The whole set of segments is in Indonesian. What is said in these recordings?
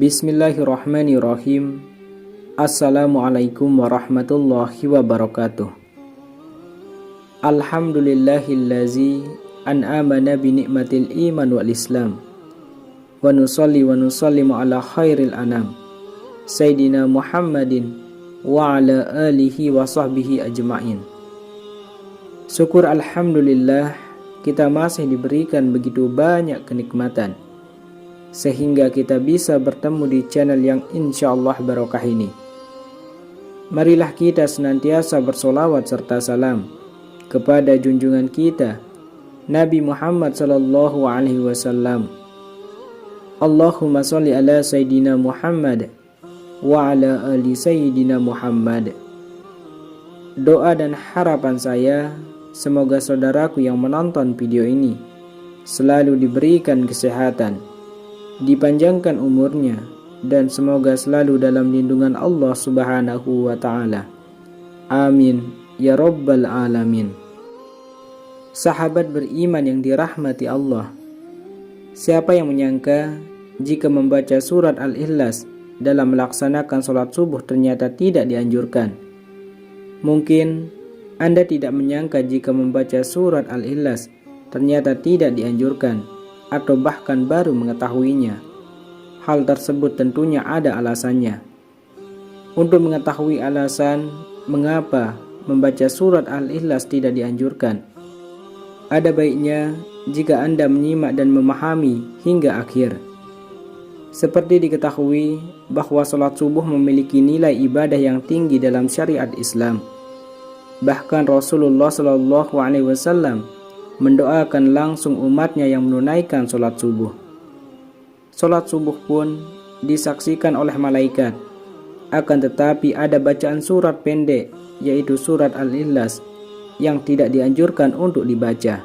Bismillahirrahmanirrahim. Assalamualaikum warahmatullahi wabarakatuh. Alhamdulillahillazi an'amana binikmatil iman wal islam. Wa nusalli wa nusallimu ala khairil anam Sayyidina Muhammadin wa ala alihi wa sahbihi ajma'in. Syukur alhamdulillah, kita masih diberikan begitu banyak kenikmatan sehingga kita bisa bertemu di channel yang insyaallah barokah ini. Marilah kita senantiasa bersolawat serta salam kepada junjungan kita Nabi Muhammad sallallahu alaihi wasallam. Allahumma sholli ala Sayyidina Muhammad wa ala ali Sayyidina Muhammad. Doa dan harapan saya, semoga saudaraku yang menonton video ini selalu diberikan kesehatan, dipanjangkan umurnya, dan semoga selalu dalam lindungan Allah Subhanahu wa ta'ala. Amin ya rabbal alamin. Sahabat beriman yang dirahmati Allah, siapa yang menyangka jika membaca surat Al-Ikhlas dalam melaksanakan sholat subuh ternyata tidak dianjurkan? Mungkin Anda tidak menyangka jika membaca surat Al-Ikhlas ternyata tidak dianjurkan, atau bahkan baru mengetahuinya. Hal tersebut tentunya ada alasannya. Untuk mengetahui alasan mengapa membaca surat Al-Ikhlas tidak dianjurkan, ada baiknya jika Anda menyimak dan memahami hingga akhir. Seperti diketahui bahwa sholat subuh memiliki nilai ibadah yang tinggi dalam syariat Islam. Bahkan Rasulullah SAW mendoakan langsung umatnya yang menunaikan sholat subuh. Sholat subuh pun disaksikan oleh malaikat. Akan tetapi ada bacaan surat pendek, yaitu surat Al-Ikhlas, yang tidak dianjurkan untuk dibaca.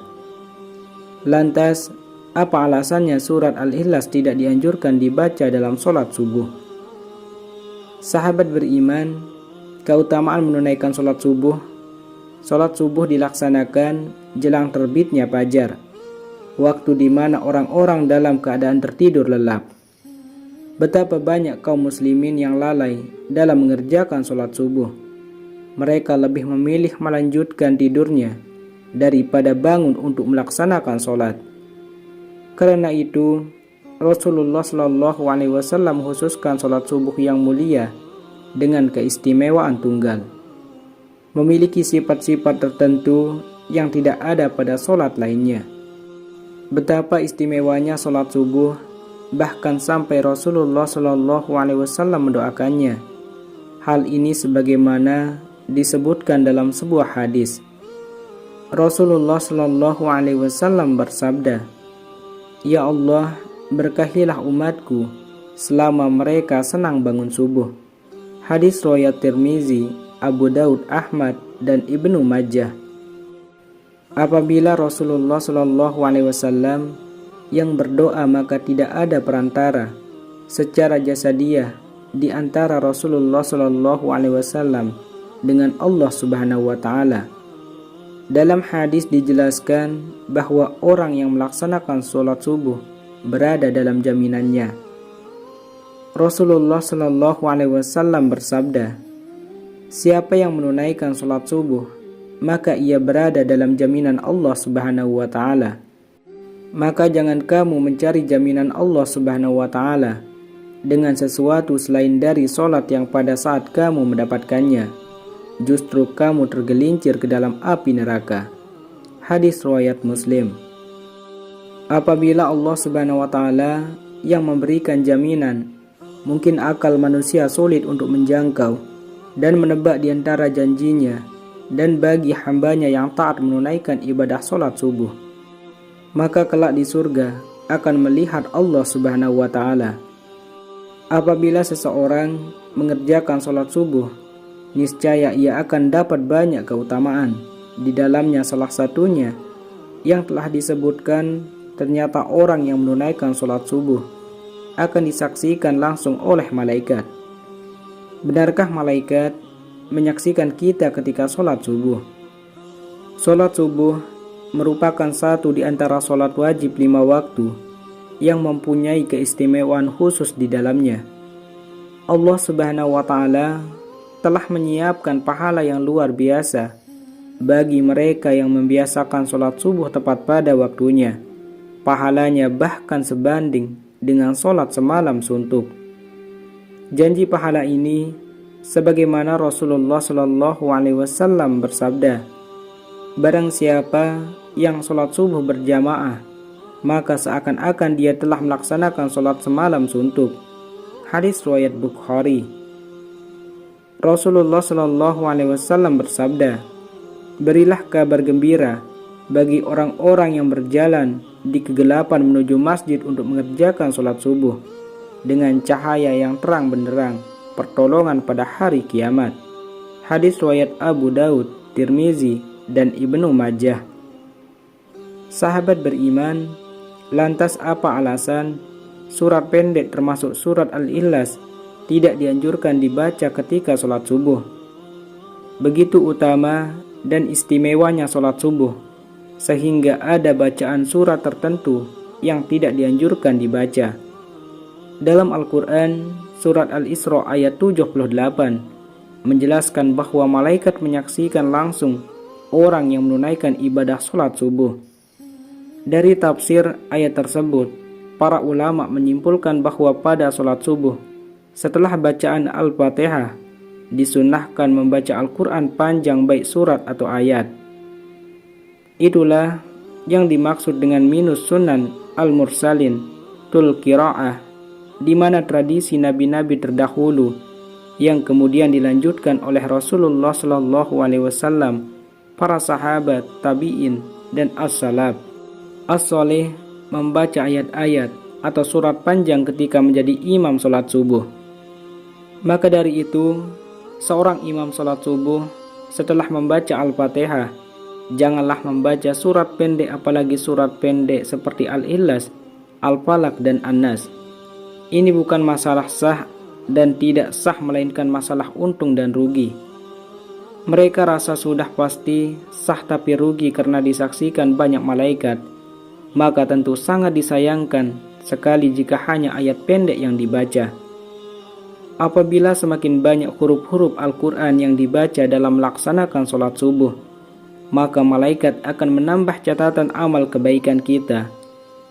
Lantas, apa alasannya surat Al-Ikhlas tidak dianjurkan dibaca dalam sholat subuh? Sahabat beriman, keutamaan menunaikan sholat subuh. Sholat subuh dilaksanakan jelang terbitnya fajar, waktu di mana orang-orang dalam keadaan tertidur lelap. Betapa banyak kaum muslimin yang lalai dalam mengerjakan sholat subuh. Mereka lebih memilih melanjutkan tidurnya daripada bangun untuk melaksanakan sholat. Karena itu, Rasulullah SAW khususkan sholat subuh yang mulia dengan keistimewaan tunggal, memiliki sifat-sifat tertentu yang tidak ada pada sholat lainnya. Betapa istimewanya sholat subuh, bahkan sampai Rasulullah SAW mendoakannya. Hal ini sebagaimana disebutkan dalam sebuah hadis. Rasulullah SAW bersabda, "Ya Allah, berkahilah umatku selama mereka senang bangun subuh." Hadis riwayat Tirmizi, Abu Daud, Ahmad, dan Ibnu Majah. Apabila Rasulullah SAW yang berdoa, maka tidak ada perantara secara jasadiah di antara Rasulullah SAW dengan Allah Subhanahu wa Ta'ala. Dalam hadis dijelaskan bahwa orang yang melaksanakan sholat subuh berada dalam jaminannya. Rasulullah SAW bersabda, "Siapa yang menunaikan sholat subuh, maka ia berada dalam jaminan Allah Subhanahu wa Ta'ala." Maka jangan kamu mencari jaminan Allah Subhanahu wa Ta'ala dengan sesuatu selain dari sholat yang pada saat kamu mendapatkannya, justru kamu tergelincir ke dalam api neraka. Hadis riwayat Muslim. Apabila Allah Subhanahu wa Ta'ala yang memberikan jaminan, mungkin akal manusia sulit untuk menjangkau dan menebak di antara janjinya dan bagi hambanya yang taat menunaikan ibadah sholat subuh. Maka kelak di surga akan melihat Allah Subhanahu wa Ta'ala. Apabila seseorang mengerjakan sholat subuh, niscaya ia akan dapat banyak keutamaan. Di dalamnya salah satunya yang telah disebutkan, ternyata orang yang menunaikan sholat subuh akan disaksikan langsung oleh malaikat. Benarkah malaikat menyaksikan kita ketika sholat subuh? Sholat subuh merupakan satu di antara sholat wajib 5 waktu yang mempunyai keistimewaan khusus di dalamnya. Allah Subhanahu wa Ta'ala telah menyiapkan pahala yang luar biasa bagi mereka yang membiasakan sholat subuh tepat pada waktunya. Pahalanya bahkan sebanding dengan sholat semalam suntuk. Janji pahala ini sebagaimana Rasulullah Shallallahu Alaihi Wasallam bersabda, barang siapa yang sholat subuh berjamaah, maka seakan-akan dia telah melaksanakan sholat semalam suntuk. Hadis riwayat Bukhari. Rasulullah Shallallahu Alaihi Wasallam bersabda, berilah kabar gembira bagi orang-orang yang berjalan di kegelapan menuju masjid untuk mengerjakan sholat subuh dengan cahaya yang terang benderang, pertolongan pada hari kiamat. Hadis riwayat Abu Daud, Tirmizi, dan Ibnu Majah. Sahabat beriman, lantas apa alasan surat pendek termasuk surat Al-Ikhlas tidak dianjurkan dibaca ketika sholat subuh? Begitu utama dan istimewanya sholat subuh, sehingga ada bacaan surat tertentu yang tidak dianjurkan dibaca. Dalam Al-Quran, surat Al-Isra ayat 78 menjelaskan bahwa malaikat menyaksikan langsung orang yang menunaikan ibadah sholat subuh. Dari tafsir ayat tersebut, para ulama menyimpulkan bahwa pada sholat subuh, setelah bacaan Al-Fatihah, disunnahkan membaca Al-Quran panjang baik surat atau ayat. Itulah yang dimaksud dengan minus sunan al-mursalin tul qiraah, di mana tradisi nabi-nabi terdahulu yang kemudian dilanjutkan oleh Rasulullah Shallallahu Alaihi Wasallam, para sahabat, tabi'in, dan as-salaf. As-soleh membaca ayat-ayat atau surat panjang ketika menjadi imam sholat subuh. Maka dari itu, seorang imam sholat subuh setelah membaca Al-Fatihah, janganlah membaca surat pendek, apalagi surat pendek seperti Al-Ikhlas, Al-Falaq, dan An-Nas. Ini bukan masalah sah dan tidak sah, melainkan masalah untung dan rugi. Mereka rasa sudah pasti sah tapi rugi karena disaksikan banyak malaikat, maka tentu sangat disayangkan sekali jika hanya ayat pendek yang dibaca. Apabila semakin banyak huruf-huruf Al-Quran yang dibaca dalam melaksanakan sholat subuh, maka malaikat akan menambah catatan amal kebaikan kita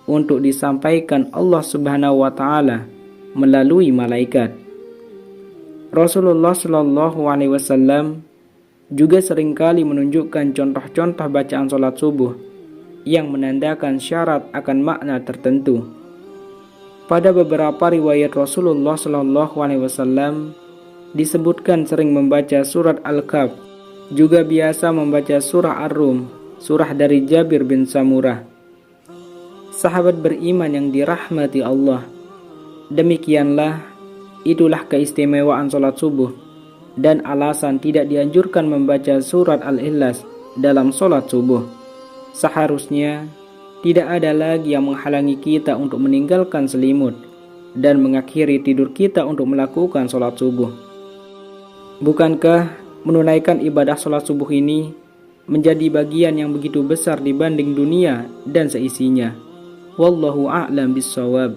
untuk disampaikan Allah Subhanahu wa Ta'ala melalui malaikat. Rasulullah Shallallahu Alaihi Wasallam juga seringkali menunjukkan contoh-contoh bacaan sholat subuh yang menandakan syarat akan makna tertentu. Pada beberapa riwayat Rasulullah Shallallahu Alaihi Wasallam disebutkan sering membaca surat Al-Kahf, juga biasa membaca surah Ar-Rum, surah dari Jabir bin Samurah. Sahabat beriman yang dirahmati Allah, demikianlah itulah keistimewaan sholat subuh dan alasan tidak dianjurkan membaca surat Al-Ikhlas dalam sholat subuh. Seharusnya tidak ada lagi yang menghalangi kita untuk meninggalkan selimut dan mengakhiri tidur kita untuk melakukan sholat subuh. Bukankah menunaikan ibadah sholat subuh ini menjadi bagian yang begitu besar dibanding dunia dan seisinya? Wallahu a'lam bissawab.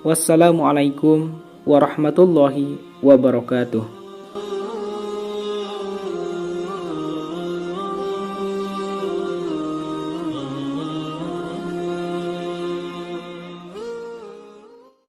Wassalamualaikum warahmatullahi wabarakatuh.